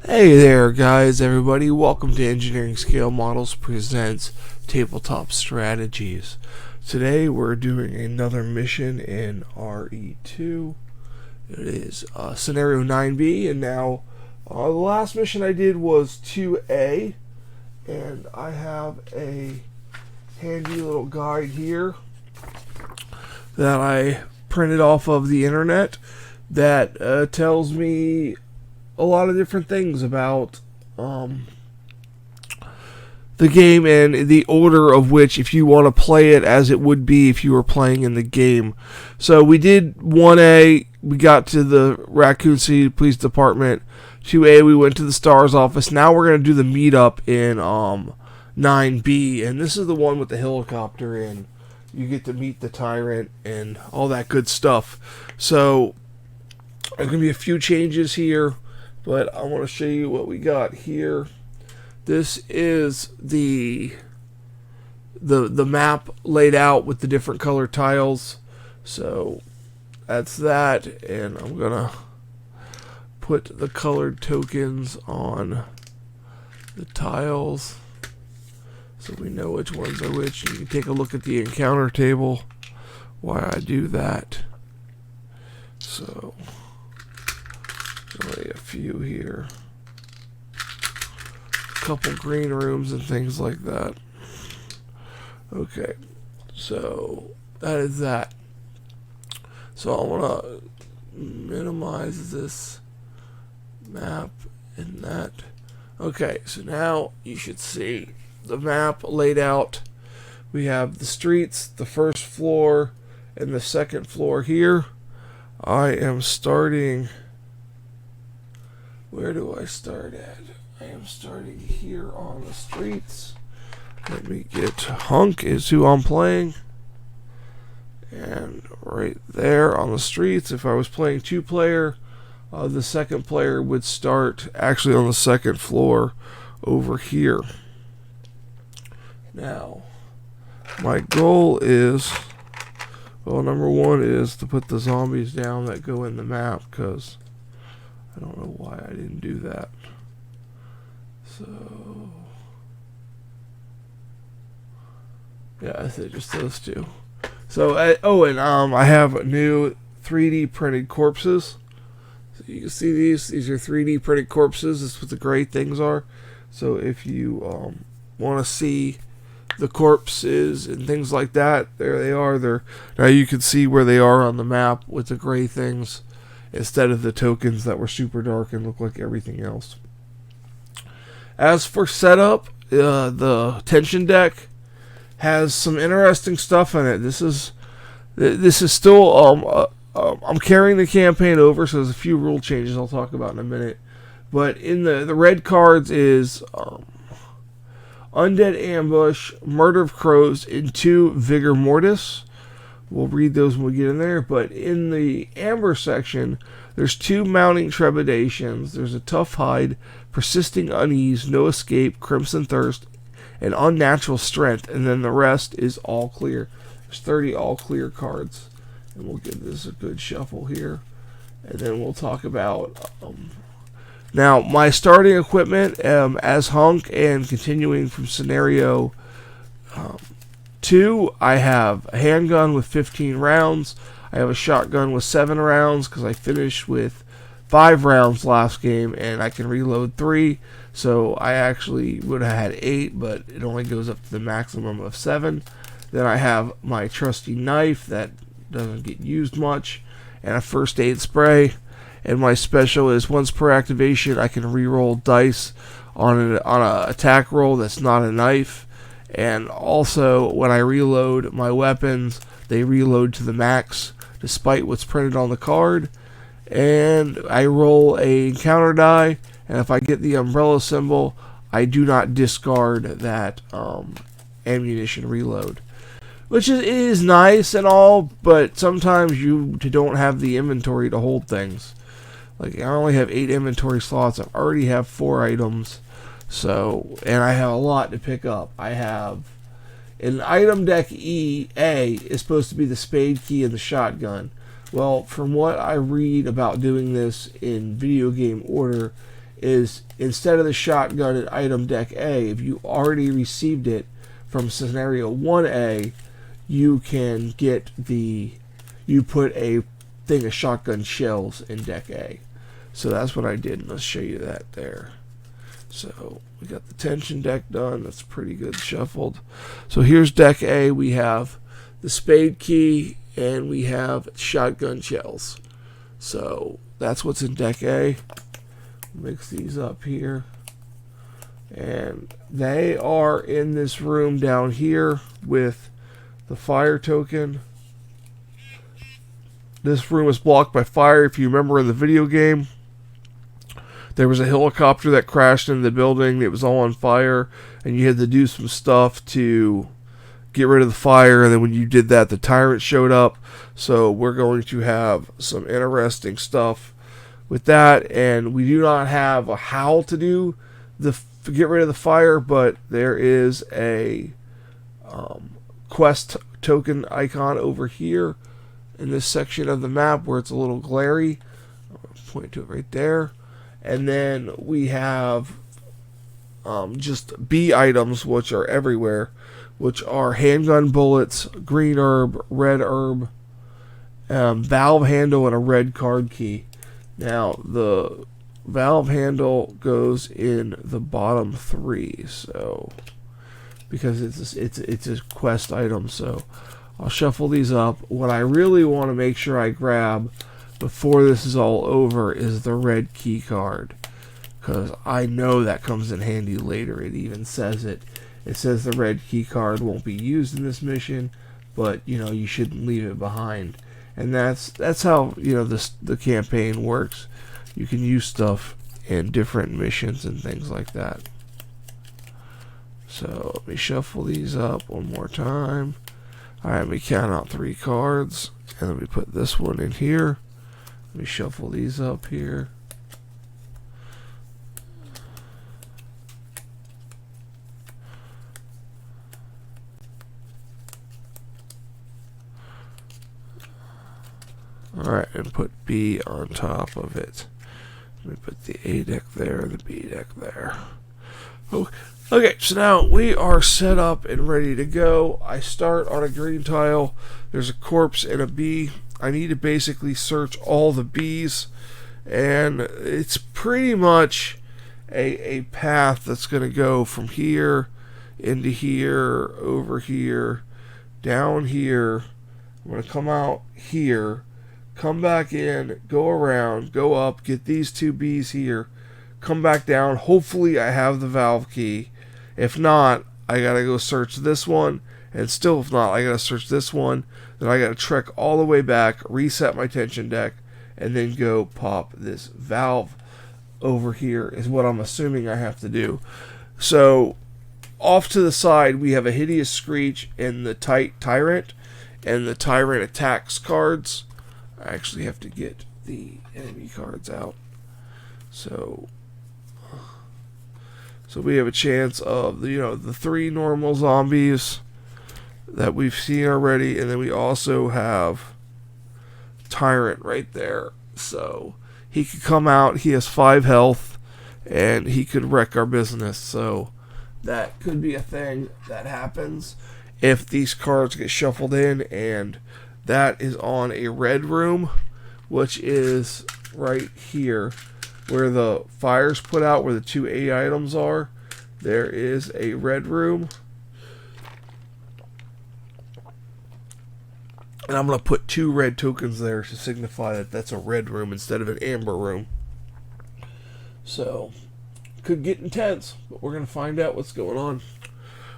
Hey there guys, everybody, welcome to Engineering Scale Models Presents Tabletop Strategies. Today we're doing another mission in RE2. It is scenario 9B, and now the last mission I did was 2A, and I have a handy little guide here that I printed off of the internet that tells me a lot of different things about the game and the order of which, if you want to play it as it would be if you were playing in the game. So we did 1A, we got to the Raccoon City Police Department. 2A, we went to the STARS office. Now we're going to do the meetup in 9B, and this is the one with the helicopter, and you get to meet the tyrant and all that good stuff. So there's going to be a few changes here, but I want to show you what we got here. This is the map laid out with the different color tiles. So that's that, and I'm gonna put the colored tokens on the tiles so we know which ones are which. You can take a look at the encounter table while I do that. So only a few here. A couple green rooms and things like that. Okay, so that is that. So I want to minimize this map and that. Okay, so now you should see the map laid out. We have the streets, the first floor, and the second floor here. I am starting... Where do I start at? I am starting here on the streets. Let me get Hunk is who I'm playing. And right there on the streets, if I was playing two-player, the second player would start actually on the second floor over here. Now, my goal is, well, number one is to put the zombies down that go in the map, because I don't know why I didn't do that. So, yeah, I said just those two. So, I have new 3D printed corpses. So you can see these. These are 3D printed corpses. This is what the gray things are. So if you want to see the corpses and things like that, there they are. Now you can see where they are on the map with the gray things, instead of the tokens that were super dark and look like everything else. As for setup, the tension deck has some interesting stuff in it. This is still I'm carrying the campaign over, so there's a few rule changes I'll talk about in a minute. But in the red cards is Undead Ambush, Murder of Crows, and 2 Vigor Mortis. We'll read those when we get in there. But in the Amber section, there's 2 Mounting Trepidations. There's a Tough Hide, Persisting Unease, No Escape, Crimson Thirst, and Unnatural Strength. And then the rest is all clear. There's 30 all clear cards. And we'll give this a good shuffle here. And then we'll talk about... now, my starting equipment as Hunk, and continuing from scenario 2, I have a handgun with 15 rounds. I have a shotgun with 7 rounds because I finished with 5 rounds last game, and I can reload 3. So I actually would have had 8, but it only goes up to the maximum of 7. Then I have my trusty knife that doesn't get used much, and a first aid spray. And my special is once per activation, I can re-roll dice on an attack roll that's not a knife. And also, when I reload my weapons, they reload to the max, despite what's printed on the card. And I roll a encounter die, and if I get the umbrella symbol, I do not discard that ammunition reload. Which is nice and all, but sometimes you don't have the inventory to hold things. Like, I only have 8 inventory slots. I already have 4 items. So, and I have a lot to pick up. I have an item deck A is supposed to be the spade key and the shotgun. Well, from what I read about doing this in video game order, is instead of the shotgun in item deck A, if you already received it from scenario 1A, you can get you put a thing of shotgun shells in deck A. So that's what I did, and let's show you that there. So we got the tension deck done. That's pretty good shuffled. So here's deck A. We have the spade key and we have shotgun shells. So that's what's in deck A. Mix these up here. And they are in this room down here with the fire token. This room is blocked by fire. If you remember in the video game, there was a helicopter that crashed into the building. It was all on fire, and you had to do some stuff to get rid of the fire. And then when you did that, the tyrant showed up. So we're going to have some interesting stuff with that. And we do not have a how to do the get rid of the fire, but there is a quest token icon over here in this section of the map where it's a little glary. I'll point to it right there. And then we have just B items, which are everywhere, which are handgun bullets, green herb, red herb, valve handle, and a red card key. Now, the valve handle goes in the bottom 3, so because it's a quest item. So I'll shuffle these up. What I really want to make sure I grab before this is all over is the red key card, because I know that comes in handy later. It even says it. It says the red key card won't be used in this mission, but you shouldn't leave it behind. And that's how the campaign works. You can use stuff in different missions and things like that. So let me shuffle these up one more time. Alright, let me count out 3 cards, and let me put this one in here. Let me shuffle these up here. Alright, and put B on top of it. Let me put the A deck there, the B deck there. Okay, so now we are set up and ready to go. I start on a green tile. There's a corpse and a bee. I need to basically search all the bees, and it's pretty much a path that's going to go from here into here, over here, down here. I'm going to come out here, come back in, go around, go up, get these 2 bees here, come back down. Hopefully I have the valve key. If not, I got to go search this one, and still if not, I got to search this one. Then I got to trek all the way back, reset my tension deck, and then go pop this valve over here is what I'm assuming I have to do. So off to the side, we have a hideous screech and the tyrant, and the tyrant attacks cards. I actually have to get the enemy cards out. So we have a chance of the 3 normal zombies that we've seen already, and then we also have tyrant right there. So he could come out. He has 5 health, and he could wreck our business. So that could be a thing that happens if these cards get shuffled in, and that is on a red room, which is right here where the fire's put out, where the 2 A items are. There is a red room. And I'm going to put 2 red tokens there to signify that that's a red room instead of an amber room. So, could get intense, but we're going to find out what's going on.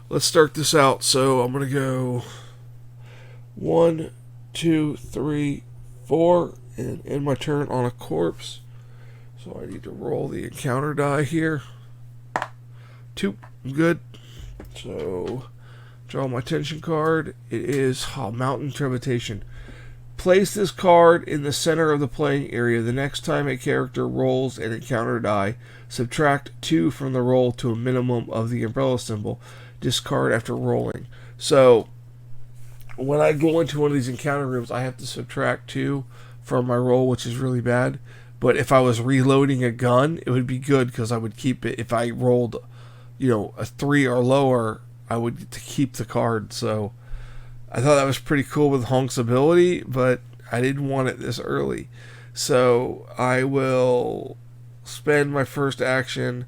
Let's start this out. So, I'm going to go 1, 2, 3, 4, and end my turn on a corpse. So, I need to roll the encounter die here. 2, good. So, draw my tension card. It is Mountain Trepitation. Place this card in the center of the playing area. The next time a character rolls an encounter die, subtract 2 from the roll to a minimum of the umbrella symbol. Discard after rolling. So, when I go into one of these encounter rooms, I have to subtract 2 from my roll, which is really bad. But if I was reloading a gun, it would be good because I would keep it. If I rolled, a 3 or lower, I would get to keep the card. So I thought that was pretty cool with Hunk's ability, but I didn't want it this early. So I will spend my first action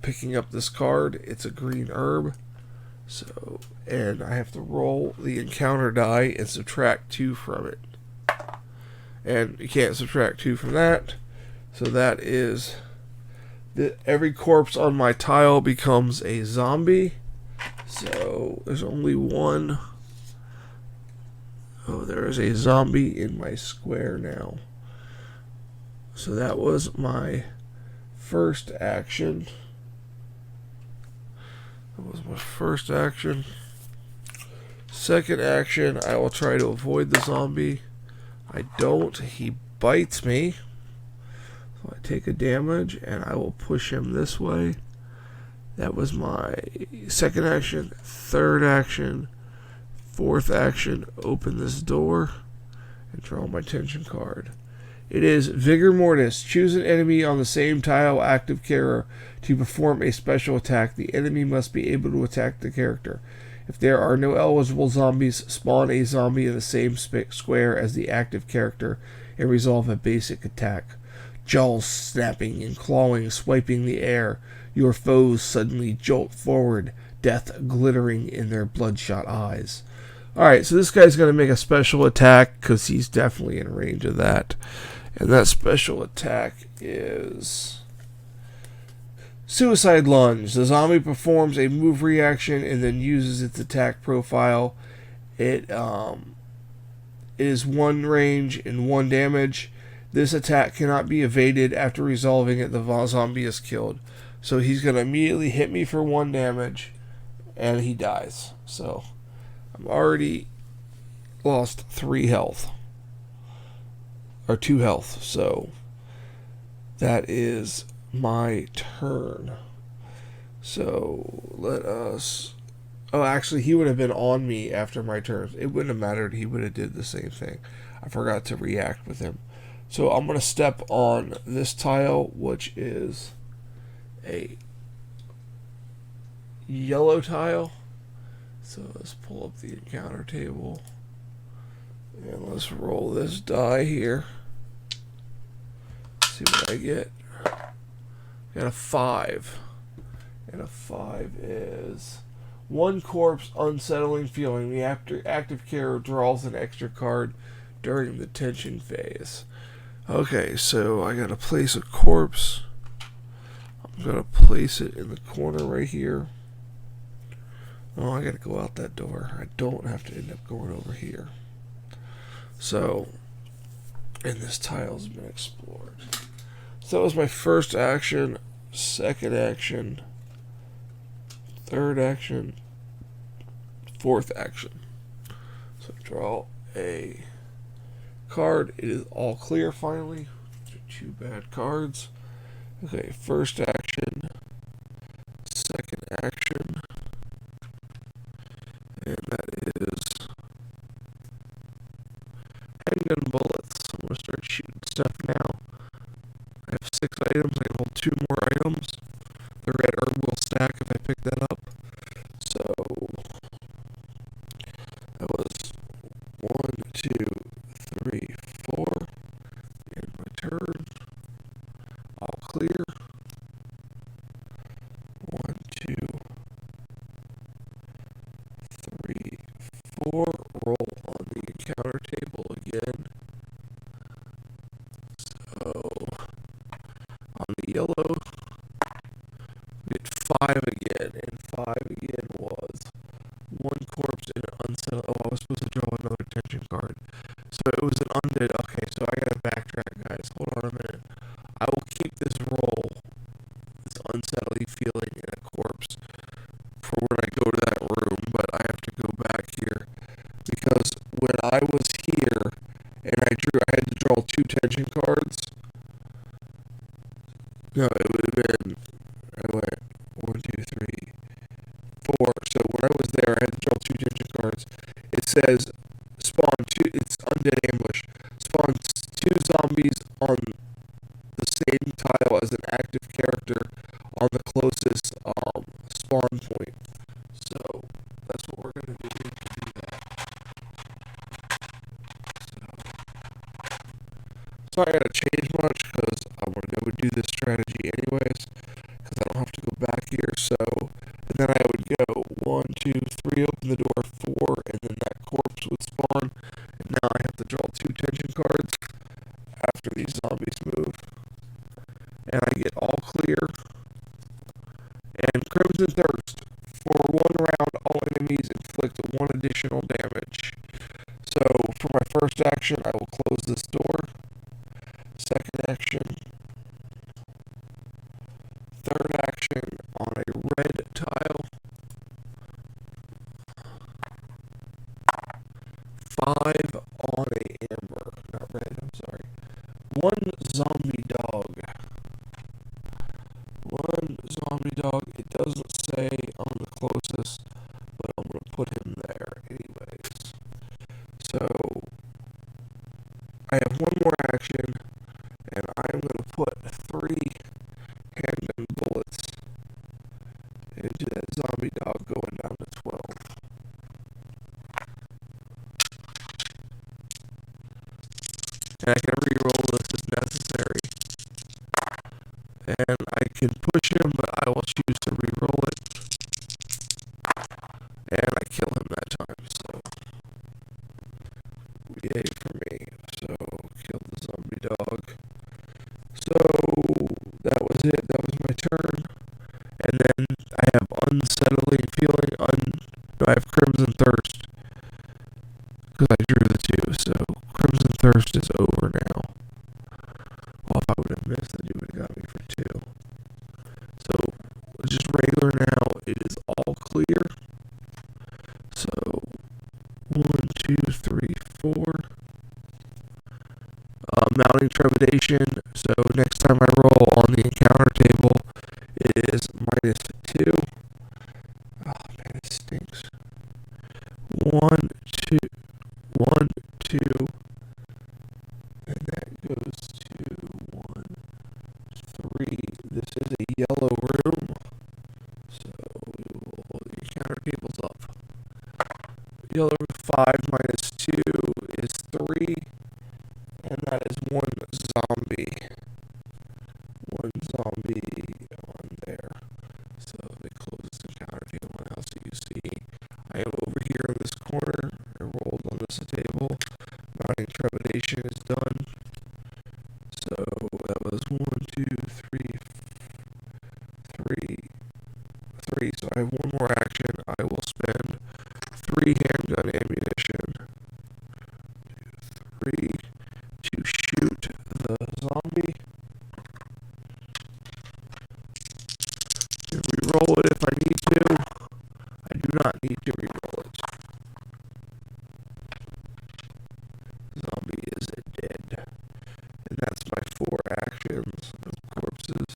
picking up this card. It's a green herb. So, and I have to roll the encounter die and subtract 2 from it. And you can't subtract 2 from that. So that is every corpse on my tile becomes a zombie. So there's only one. Oh, there is a zombie in my square now. So that was my first action. Second action, I will try to avoid the zombie. I don't. He bites me. So I take a damage and I will push him this way. That was my second action. Third action. Fourth action, open this door and draw my tension card. It is Vigor Mortis. Choose an enemy on the same tile active character to perform a special attack. The enemy must be able to attack the character. If there are no eligible zombies, spawn a zombie in the same square as the active character and resolve a basic attack. Jaws snapping and clawing, swiping the air. Your foes suddenly jolt forward, death glittering in their bloodshot eyes. Alright, so this guy's going to make a special attack because he's definitely in range of that. And that special attack is Suicide Lunge. The zombie performs a move reaction and then uses its attack profile. It is 1 range and 1 damage. This attack cannot be evaded after resolving it. The zombie is killed. So he's going to immediately hit me for 1 damage and he dies. So I'm already lost 3 health. Or 2 health. So that is my turn. So let us... Oh, actually, he would have been on me after my turn. It wouldn't have mattered. He would have did the same thing. I forgot to react with him. So I'm going to step on this tile, which is a yellow tile. So let's pull up the encounter table. And let's roll this die here. See what I get. Got a 5. And a 5 is 1 corpse, unsettling feeling. The active character draws an extra card during the tension phase. Okay, so I gotta place a corpse. I'm gonna place it in the corner right here. Oh, I gotta go out that door. I don't have to end up going over here. So, and this tile's been explored. So that was my first action, second action, third action, fourth action. So draw a card. It is all clear finally. 2 bad cards. Okay, first action, second action, and that is handgun bullets. I'm going to start shooting stuff now. I have 6 items. I can hold 2 more items. The red herb will stack if I pick that up. So that was 1, 2, 3, 4. And my turn. All clear. 1, 2, 3, 4. Roll on the encounter table again. So on the yellow, we get 5 again, and 5 again was 1 corpse and an unsettled. Oh, I was supposed to draw another tension card. So it was an undead. Okay, so I gotta backtrack, guys. Hold on a minute. I will keep this roll, this unsettling feeling in a corpse, for when I go to that room, but I have to go back here because when I was here and I had to draw 2 tension cards. No, it would have been, I went 1, 2, 3, 4. So when I was there, I had to draw 2 tension cards. It says spawn 2, it's undead ambush. Spawn 2 zombies on file as an active character on the closest spawn point. So that's what we're going to do to do that. So I gotta change much because I want to go and do this strategy anyways, because I don't have to go back here. So, and then I would go 1, 2, 3, open the door, 4, and then that corpse would spawn. And now I have to draw 2 tension cards after these zombies move, and I get all clear. And Crimson Thirst. For 1 round, all enemies inflict 1 additional damage. So for my first action, I will close this door. Second action. Third action on a red tile. 5 on a amber. Not red, I'm sorry. 1 zombie dog. 1 zombie dog. It doesn't say on the closest, but I'm going to put him there anyways. So I have 1 more action, and I'm going to put 3 handgun bullets into that zombie dog, going down to 12. And I can re-roll this if necessary. And I can push him, but I will choose to re-roll it. And I kill him that time, so yay for me. So, kill the zombie dog. So, that was it. That was my turn. And then I have unsettling feeling. No, I have Crimson Thirst. Because I drew the 2, so Crimson Thirst is over now. Well, if I would have missed, then you would have got me for 2. So, just regular now. It is all clear. So, 1, 2, 3, 4. Mounting trepidation. So, next time I roll on the encounter table, it is -2. Oh man, it stinks. 1, 2, 1, 2, and that goes to 1, 3. This is a yellow room, so the encounter table's up. Yellow room 5 -2 is 3, and that is 1 zombie. 1 zombie on there. So they close the encounter table now, so you see I am over here in this corner. I rolled on this table. Mounting trepidation is done. So that was 1, 2, 3, 3, 3. So I have 1 more action. I will spend 3 handgun ammunition. 3 to shoot the zombie. And re-roll it if I need to. I do not need to re-roll it. Zombie is dead. And that's my 4 actions of corpses.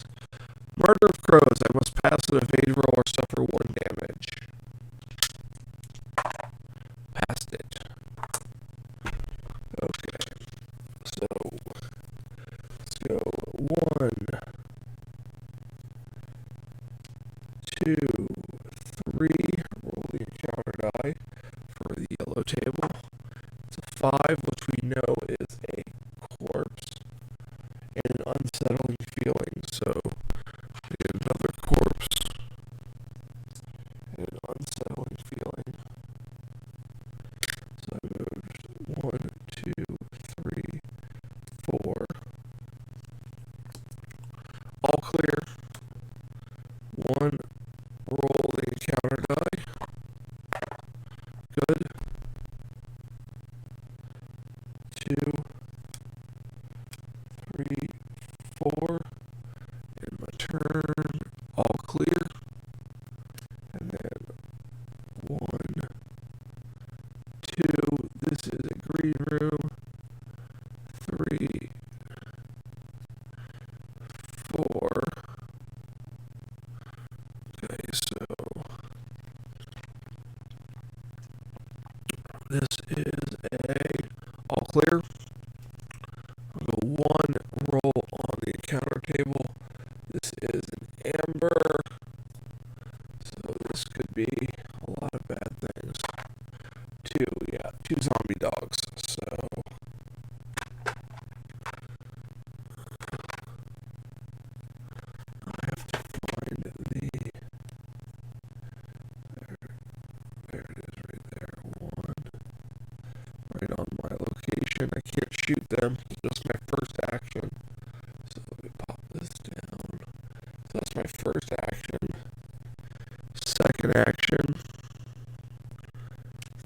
Murder of crows. I must pass an evade roll or suffer 1 damage. Passed it. Okay. So, let's go 1, 2, 3. Roll the encounter die for the yellow table. It's a 5, which we know is a corpse, and an unsettling feeling. So, we get another corpse, and an unsettling feeling. So I moved 1, 2, 3, 4. All clear. 1, roll the encounter die. Good. 2, 3, 4. And my turn. All clear. And then 1, 2. This is a green room. 3, 4. Okay, so this is a all clear. I'll go 1 roll on the encounter table. amber. So this could be a lot of bad things. Two zombie dogs. So I have to find there it is right there. One. Right on my location. I can't shoot them. It's just my first action. So let me pop this down. So that's my first action. Second action.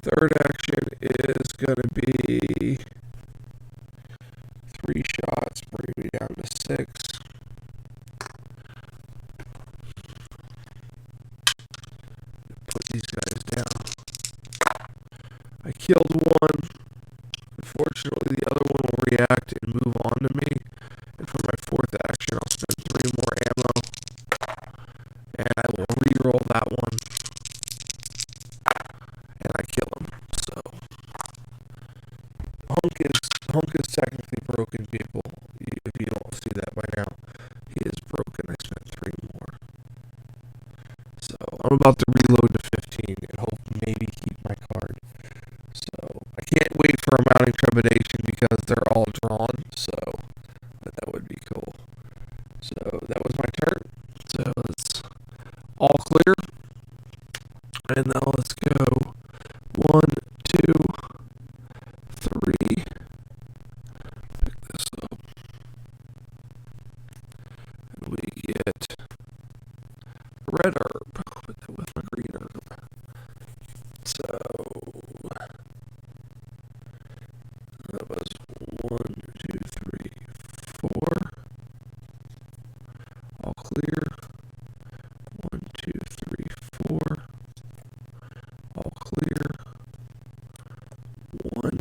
Third action is going to be 3 shots, bring me down to 6. Put these guys down. I killed one. Unfortunately, the other one will react and move on to me. And for my fourth action, I'll spend 3 more ammo. And I will re-roll that one. And I kill him. So Hunk is technically broken, people. If you don't see that by now, he is broken. I spent 3 more. So I'm about to reload to 15 and hope maybe keep my card. So I can't wait for a mounting trepidation because they're all drawn. So but that would be cool. So that was my turn. So it's all clear. And now let's go 1, 2, 3. Pick this up. And we get red herb. Put that with my green herb. So that was 1, 2, 3, 4. All clear. 1, 2, 3, 4. All clear. 1.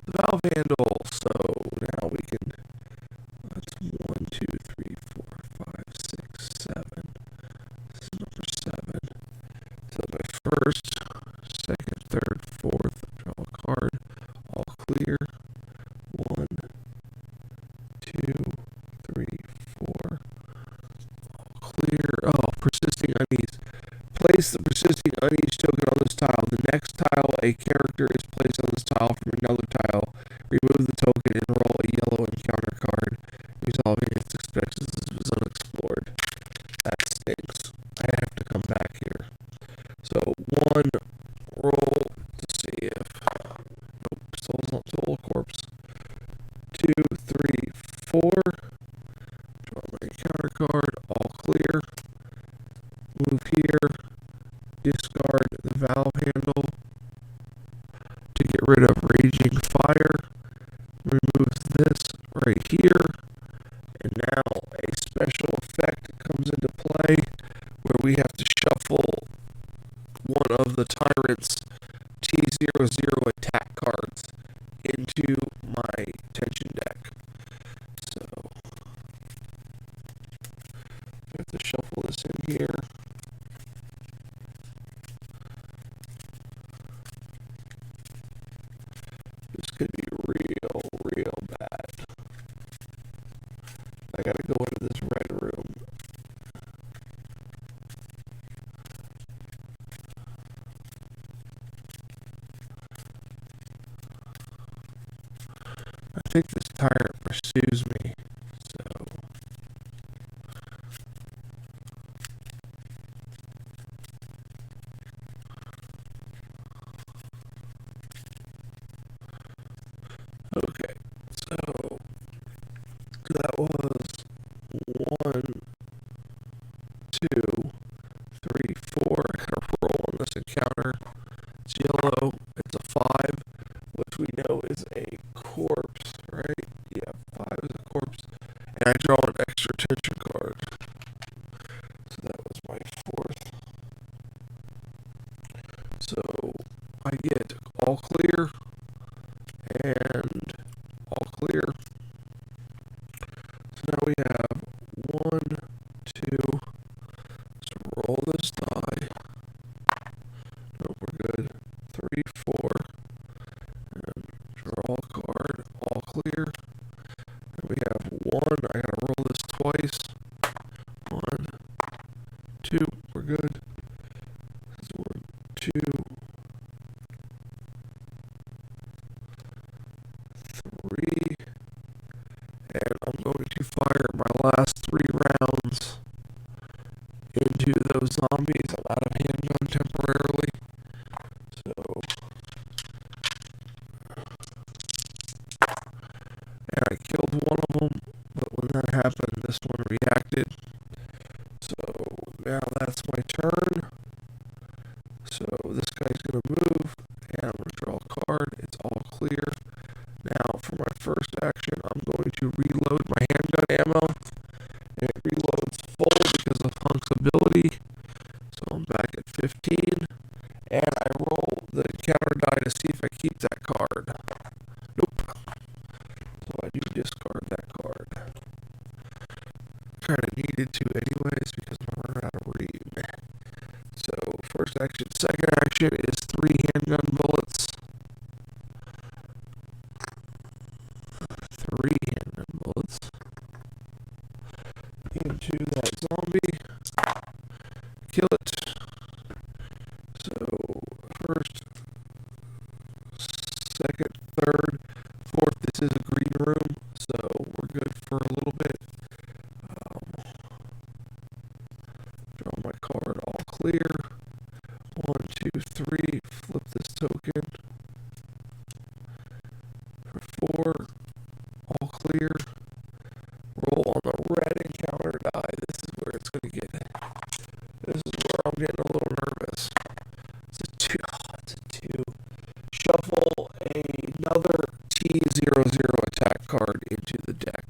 The valve handle. So now we can. That's 1, 2, 3, 4, 5, 6, 7. This is number 7. So my first, second, third, fourth. Draw a card. All clear. 1, 2, 3, 4. All clear. Oh, persisting unease. Place the persisting unease token on this tile. The next tile a character is placed on this tile from another tile. Remove the token and roll a yellow encounter card. Resolving its expenses is unexplored. That stinks. I have to come back here. So 1, roll to see if nope, soul corpse. 2, 3, 4. Draw my encounter card. All clear. Move here. Discard the valve handle to get rid of raging fire. Removes this right here. And now a special effect comes into play where we have to shuffle one of the tyrant's T00 attack cards into my tension deck. So I have to shuffle this in here. This could be real bad. I gotta go into this red room. I think this tyrant pursues me, so okay, so that was 1, 2, 3, 4. I gotta roll on this encounter. It's yellow. It's a 5, which we know is a corpse, right? Yeah, 5 is a corpse. And I draw an extra tension card. So that was my 4th. So I get all clear and all clear. So now we have 1, 2. Let's roll this die. Nope, we're good. 3, 4. And draw a card. All clear. And we have twice. 1, 2, we're good. 1, 2, 3, and I'm going to fire my last 3 rounds into those zombies. I'm out of handgun temporarily, so, and I killed one of them, but when that happened, this one reacted. So now that's my turn. So this guy's going to move, and I'm going to draw a card. It's all clear. Now for my first action, I'm going to reload my handgun ammo, and it reloads full because of Hunk's ability. So I'm back at 15, and I roll the counter die to see if I keep that card. Nope. So I do discard that card. Kind of needed to anyways because I'm running out of ream. So first action, second action is 3 handgun bullets. 3 handgun bullets into that zombie. Kill it. So first, second, third, fourth. This is a green room, so we're good for a little bit. Draw my card, all clear. 1, 2, 3. Flip this token. For 4, all clear. Roll on the red encounter die. This is where it's going to get. This is where I'm getting a little nervous. It's a 2. Oh, it's a 2. Shuffle another T00 attack card into the deck.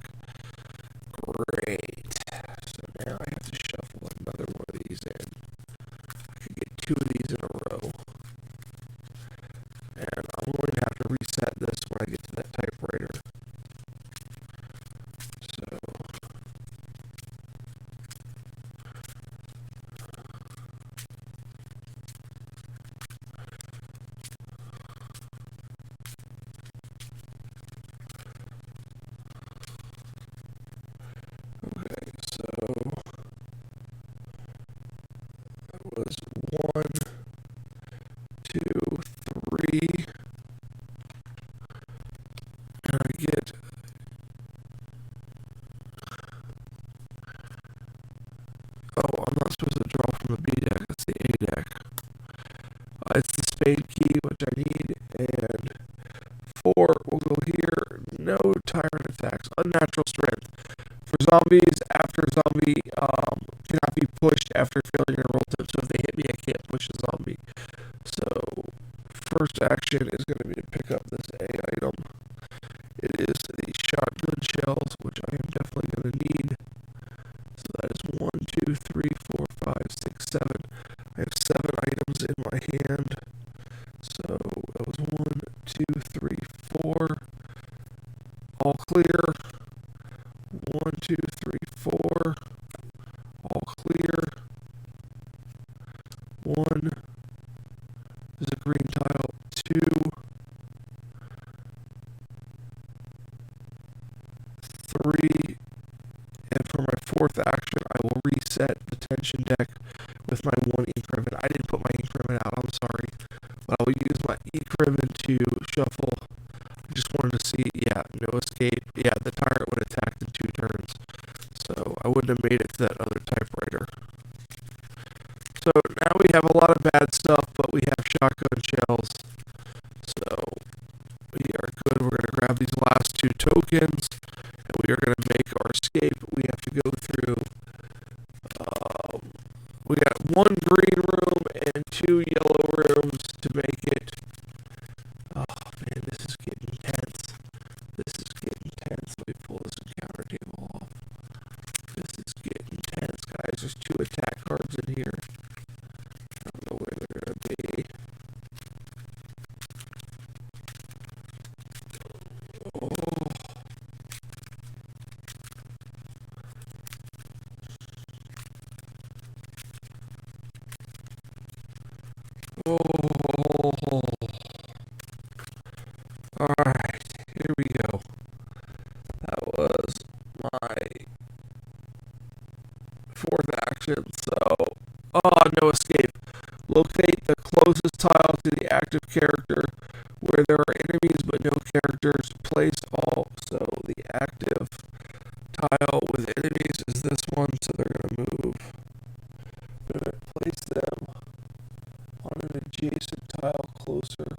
Great. So now I have to shuffle another one of these in. I could get 2 of these in a row. And I'm going to have to reset this when I get to that typewriter. So okay, so that was 1, 2, 3. And I get I'm not supposed to draw from the B deck, it's the A deck. It's the spade key, which I need, and 4 will go here. No tyrant attacks. Unnatural strength. For zombies, after zombie cannot be pushed after failure to roll tip. So if they hit me, I can't push a zombie. So first action is going to be to pick up this A item. It is the shotgun shells, which I am definitely going to need. So that is 1, 2, 3, 4, 5, 6, 7. I have 7 items in my hand. So that was 1, 2, 3, 4. All clear. 1, 2, 3, 4. All clear. 1. There's a green tile. 2. 3. And for my fourth action, I will reset the tension deck with my 1 ink ribbon. I didn't put my ink ribbon out, I'm sorry. But I will use my ink ribbon to shuffle. I just wanted to see, yeah, no escape. Yeah, the tyrant would attack in 2 turns. So I wouldn't have made it to that other typewriter. So now we have a lot of bad stuff, but we have shotgun shells. So we are good. We're going to grab these last 2 tokens. And we are going to make our escape. We have to go through, we got 1 green room and 2 yellow rooms to make it. Oh man, this is getting intense. This is getting tense. Let me pull this encounter table off. This is getting tense, guys. There's 2 attack cards in here. I don't know where they're going to be. Oh. Oh. Alright, here we go. That was my action. So, no escape. Locate the closest tile to the active character where there are enemies but no characters. Place all. So the active tile with enemies is this one, so they're going to move. They're going to place them on an adjacent tile closer.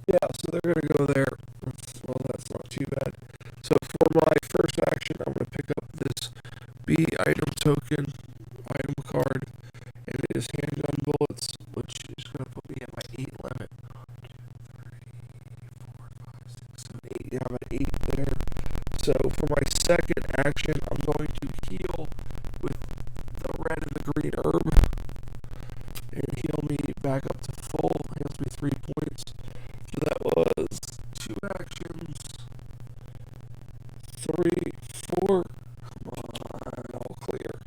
Yeah, so they're going to go there. Well, that's not too bad. So for my first action, I'm going to pick up this B item token, item card, and it is handgun bullets, which is going to put me at my 8 limit. 8. Yeah, I'm at 8 there. So for my second action, I'm going to heal with the red and the green herb, and heal me back up to full. Heals me 3 points. So that was 2 actions. 3, 4. Come on, all clear.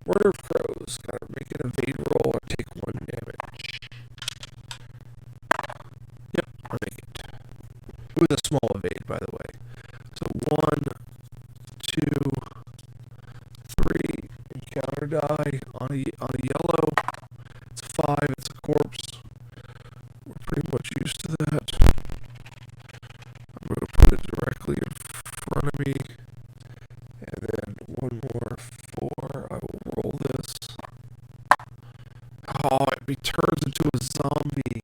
Murder of Crows. Gotta make an evade roll and take 1 damage. Yep, I make it. With a small evade, by the way. So 1, 2, 3. Encounter die on a yellow. It's 5. It's a corpse. We're pretty much used to that. I'm going to put it directly in front of me. And then 1 more 4. I will roll this. Oh, it turns into a zombie.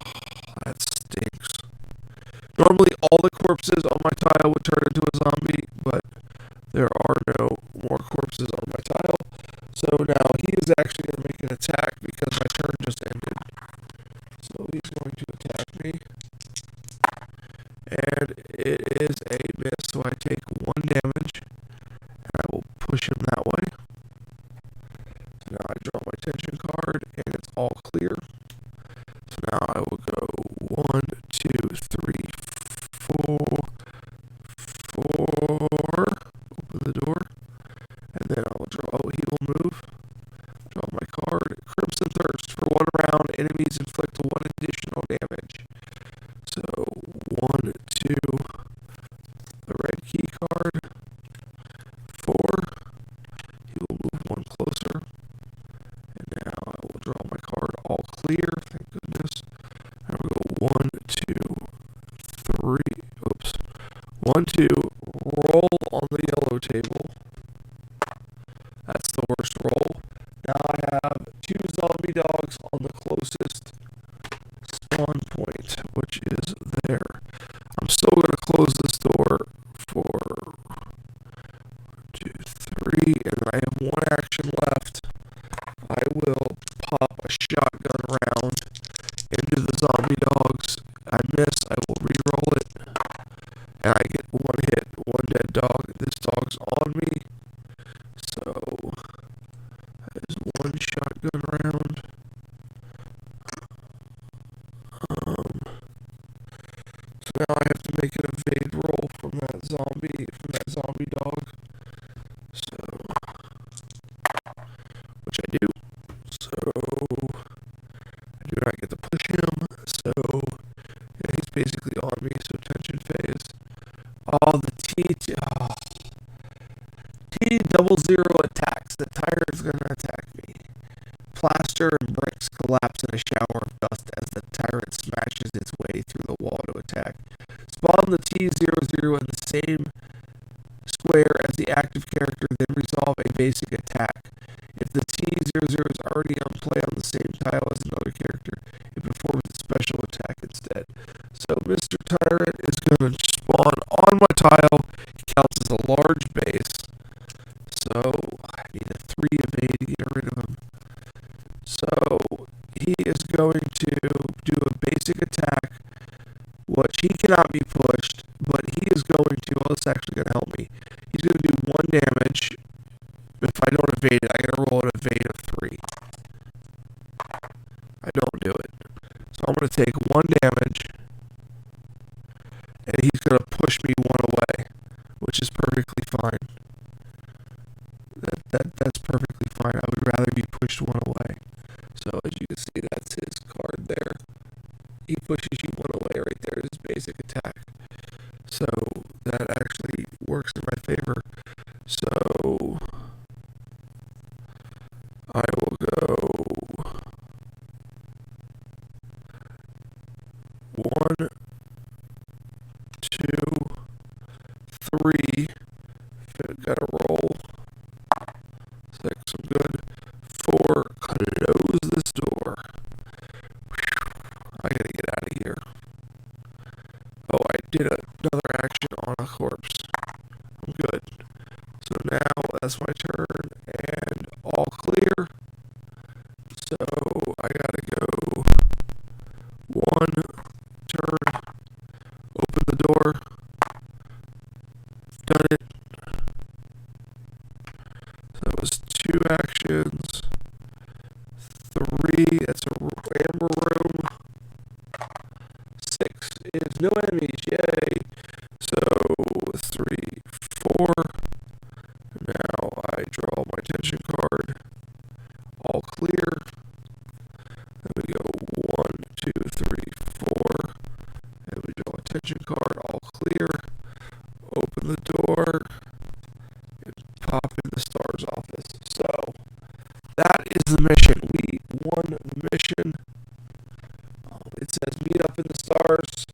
Oh, that stinks. Normally all the corpses on my tile would turn into a zombie, but there are no more corpses on my tile. So now he is actually going to make an attack because my turn just ended. So he's going to attack me. And it is a miss, so I take 1 damage. And I will push him that way. So now I draw my tension card, and it's all clear. So now I will go 1, 2, 3, 4, 4. Open the door. And then I will draw. Oh, he will move. Draw my card. Crimson Thirst. For 1 round, enemies inflict 1 additional damage. So 1, 2. The red key card. 4. He will move 1 closer. And now I will draw my card all clear. Thank goodness. I will go 1, 2, 3. Oops. 1, 2. Roll on the yellow table. That's the worst roll. Now I have 2 zombie dogs on the closest spawn point, which is there. I'm still going to close this door for 2, 3, and I have 1 action left. I will pop a shotgun round into the zombie dogs. I miss, I will re-roll it, and I get 1 hit, 1 dead dog. This dog's on me, so that is 1 shotgun round. So now I have to make an evade roll from that zombie dog. So, which I do. So, I do not get to push him. So, yeah, he's basically on me. So tension phase. Oh, the T00 attacks. The tyrant's gonna attack me. Plaster and bricks collapse in a shower of dust as the tyrant smashes its way through the wall to attack. Spawn the T00 in the same square as the active character, then resolve a basic attack. If the T00 is already on play on the same tile as another character, it performs a special attack instead. So Mr. Tyrant is going to spawn on my tile. He counts as a large base. So I need a 3 evade to get rid of him. So he is going to do a basic attack, which he cannot be pushed, but he is going to, well, it's actually going to help me. He's going to do 1 damage. If I don't evade it, I got to roll an evade of 3. I don't do it. So I'm going to take 1 damage, and he's going to push me 1 away, which is perfectly fine. That's perfectly fine. I would rather be pushed 1 away. So as you can see, that's his card there. He pushes you 1 away right there, his basic attack. So that actually works in my favor. So 3. Gotta roll. 6, I'm good. 4, close this door. I gotta get out of here. Oh, I did another action on a corpse. I'm good. So now that's my turn, and all clear. So I gotta go 1 turn, open the door. Done it. So that was 2 actions. 3, that's a amber room. 6 is no enemies, yay. So 3, 4. Now I draw my tension card. All clear. Then we go 1, 2, 3, 4. And we draw a tension card. All clear. Open the door. And pop in the star's office. So that is the mission. We won the mission. It says meet up in the star's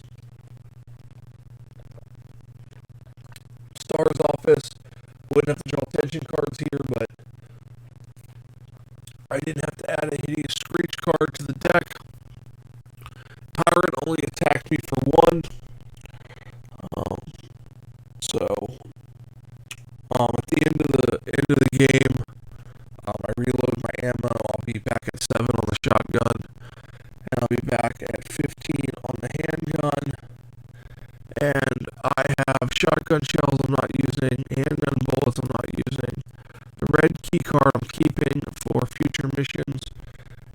office. Wouldn't have to draw tension cards here, but I didn't have to add a hideous screech card to the deck. Tyrant only attacked me for 1. So at the end of the game, I reload my ammo. I'll be back at 7 on the shotgun, and I'll be back at 15 on the handgun. And I have shotgun shells I'm not using, handgun bullets I'm not using. The red key card I'm keeping for future missions,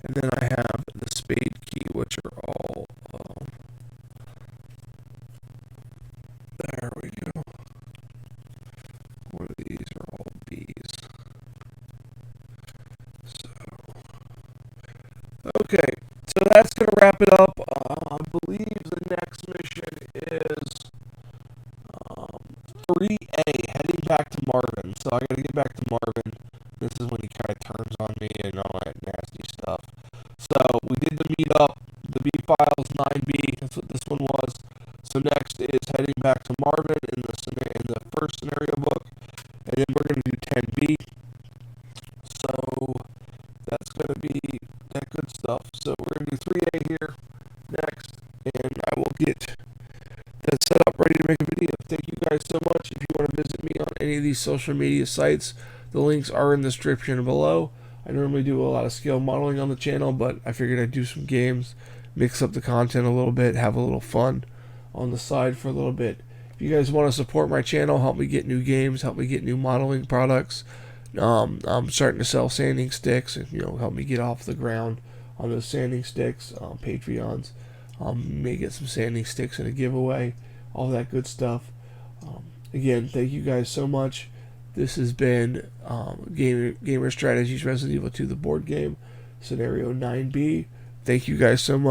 and then I have the spade key, which are all, there we go. One of these are all B's. So, okay, so that's going to wrap it up. I believe the next mission is 3A, heading back to Marvin. So I got to get back to Marvin. This is when he kind of turns on me and all that nasty stuff. So we did the meetup, the B files 9B. That's what this one was. So next is heading back to Marvin in the first scenario book, and then we're going to do 10B. So that's going to be that good stuff. So we're going to do 3A here next, and I will get that set up, ready to make a video. Thank you guys so much. If you want to visit me on any of these social media sites, the links are in the description below. I normally do a lot of scale modeling on the channel, but I figured I'd do some games, mix up the content a little bit, have a little fun on the side for a little bit. If you guys want to support my channel, help me get new games, help me get new modeling products. I'm starting to sell sanding sticks, and help me get off the ground on those sanding sticks. Patreons. May get some sanding sticks in a giveaway, all that good stuff. Again, thank you guys so much. This has been Gamer Strategies Resident Evil 2, the board game, scenario 9B. Thank you guys so much.